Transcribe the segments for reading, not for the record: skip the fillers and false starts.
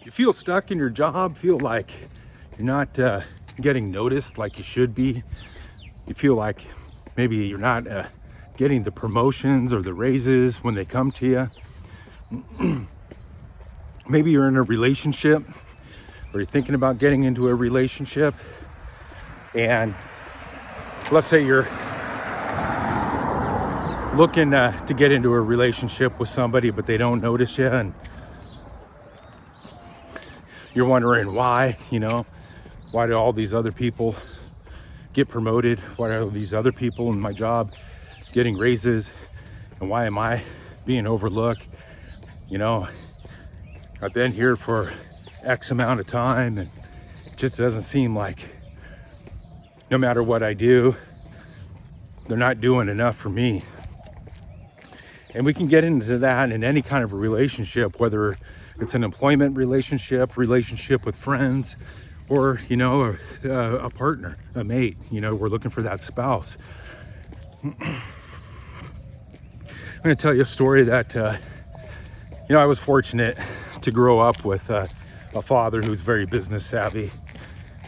you feel stuck in your job, feel like you're not getting noticed like you should be, you feel like maybe you're not getting the promotions or the raises when they come to you. Maybe you're in a relationship, or you're thinking about getting into a relationship, and let's say you're looking to get into a relationship with somebody, but they don't notice you, and you're wondering why, why do all these other people get promoted? Why are all these other people in my job getting raises? And why am I being overlooked? I've been here for X amount of time, and it just doesn't seem like no matter what I do, they're not doing enough for me. And we can get into that in any kind of a relationship, whether it's an employment relationship with friends, or a partner, a mate. We're looking for that spouse. I'm going to tell you a story that I was fortunate to grow up with a father who's very business savvy,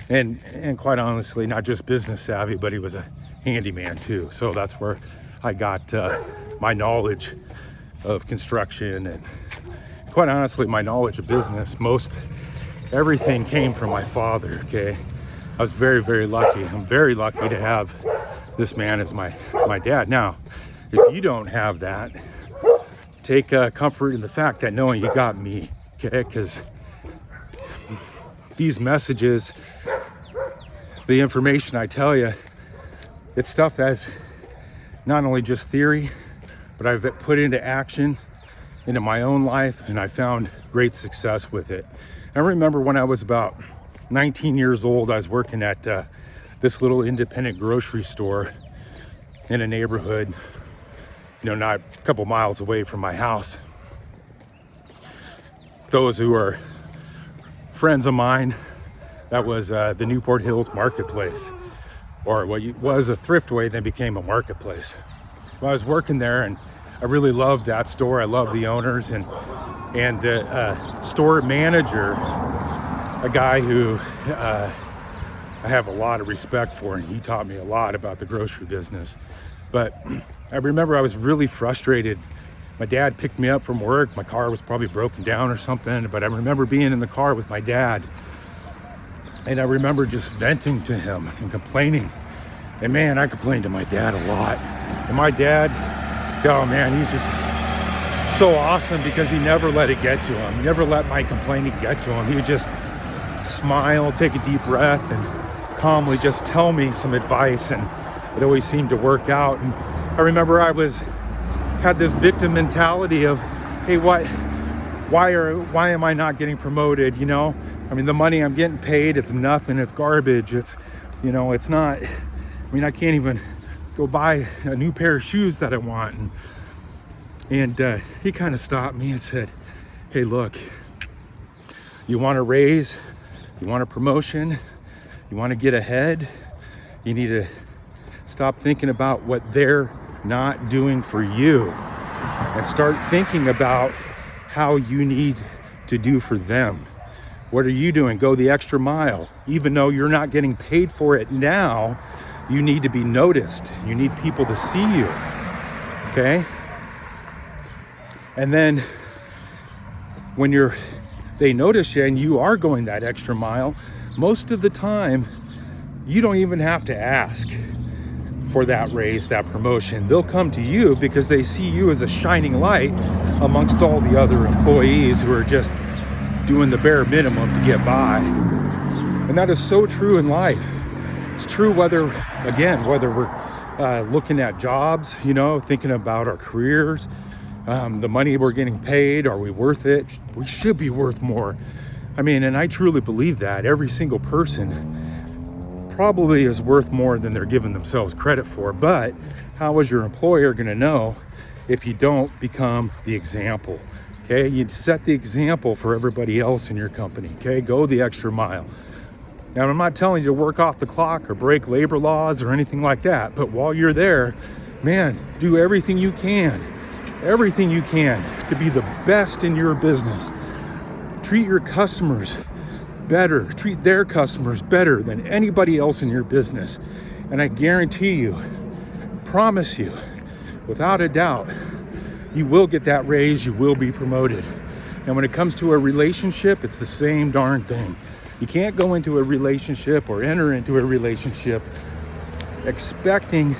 and quite honestly, not just business savvy, but he was a handyman too. So that's where I got my knowledge of construction, and quite honestly, my knowledge of business. Everything came from my father. Okay, I was very, very lucky. I'm very lucky to have this man as my dad. Now, if you don't have that, take comfort in the fact that knowing you got me. Okay, because these messages, the information I tell you, it's stuff that's not only just theory, but I've put into action into my own life, and I found great success with it. I remember when I was about 19 years old, I was working at this little independent grocery store in a neighborhood, not a couple miles away from my house. Those who are friends of mine, that was the Newport Hills Marketplace, or what was a Thriftway, then became a marketplace. Well, I was working there, and I really loved that store. I loved the owners, and the store manager, a guy who I have a lot of respect for, and he taught me a lot about the grocery business. But I remember I was really frustrated. My dad picked me up from work. My car was probably broken down or something, but I remember being in the car with my dad, and I remember just venting to him and complaining. And man, I complained to my dad a lot. And my dad, oh man, he's just so awesome, because he never let it get to him. He never let my complaining get to him. He would just smile, take a deep breath, and calmly just tell me some advice, and it always seemed to work out. And I remember I had this victim mentality of, hey, why am I not getting promoted? I mean, the money I'm getting paid, it's nothing, it's garbage, it's not, I can't even go buy a new pair of shoes that I want. And he kind of stopped me and said, hey, look, you want a raise, you want a promotion, you want to get ahead, you need to stop thinking about what they're not doing for you, and start thinking about how you need to do for them. What are you doing? Go the extra mile. Even though you're not getting paid for it now, you need to be noticed. You need people to see you. Okay? And then when they notice you and you are going that extra mile, most of the time you don't even have to ask for that raise, that promotion. They'll come to you because they see you as a shining light amongst all the other employees who are just doing the bare minimum to get by. And that is so true in life. It's true whether we're looking at jobs, thinking about our careers, the money we're getting paid, are we worth it? We should be worth more. And I truly believe that every single person probably is worth more than they're giving themselves credit for. But how is your employer going to know if you don't become the example? Okay, you set the example for everybody else in your company. Okay, go the extra mile. Now, I'm not telling you to work off the clock or break labor laws or anything like that, but while you're there, man, do everything you can to be the best in your business. Treat your customers better. Treat their customers better than anybody else in your business. And I guarantee you, promise you, without a doubt, you will get that raise, you will be promoted. And when it comes to a relationship, it's the same darn thing. You can't go into a relationship or enter into a relationship expecting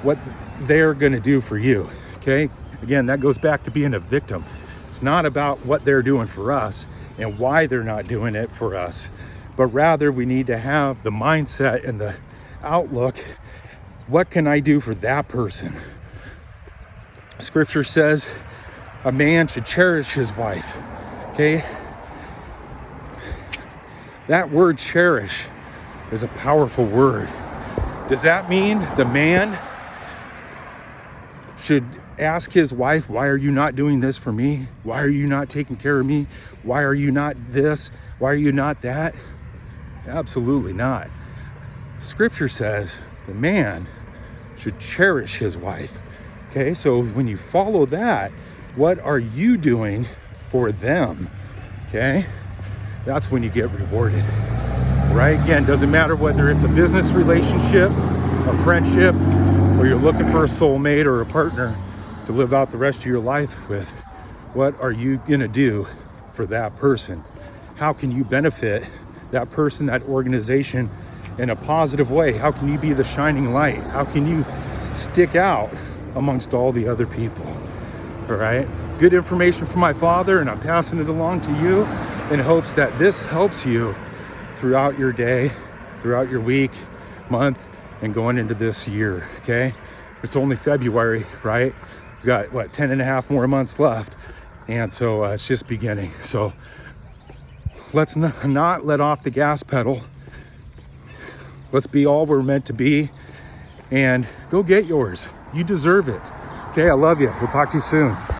what they're going to do for you, okay? Again, that goes back to being a victim. It's not about what they're doing for us and why they're not doing it for us, but rather we need to have the mindset and the outlook, what can I do for that person? Scripture says a man should cherish his wife, okay? That word cherish is a powerful word. Does that mean the man should ask his wife, why are you not doing this for me? Why are you not taking care of me? Why are you not this? Why are you not that? Absolutely not. Scripture says the man should cherish his wife. Okay, so when you follow that, what are you doing for them? Okay, that's when you get rewarded, right? Again, doesn't matter whether it's a business relationship, a friendship, or you're looking for a soulmate or a partner to live out the rest of your life with. What are you gonna do for that person? How can you benefit that person, that organization in a positive way? How can you be the shining light? How can you stick out amongst all the other people? All right, good information from my father, and I'm passing it along to you in hopes that this helps you throughout your day, throughout your week, month, and going into this year. Okay, it's only February, right? We got what, 10 and a half more months left, and so it's just beginning. So let's not let off the gas pedal. Let's be all we're meant to be, and go get yours. You deserve it. Okay, I love you. We'll talk to you soon.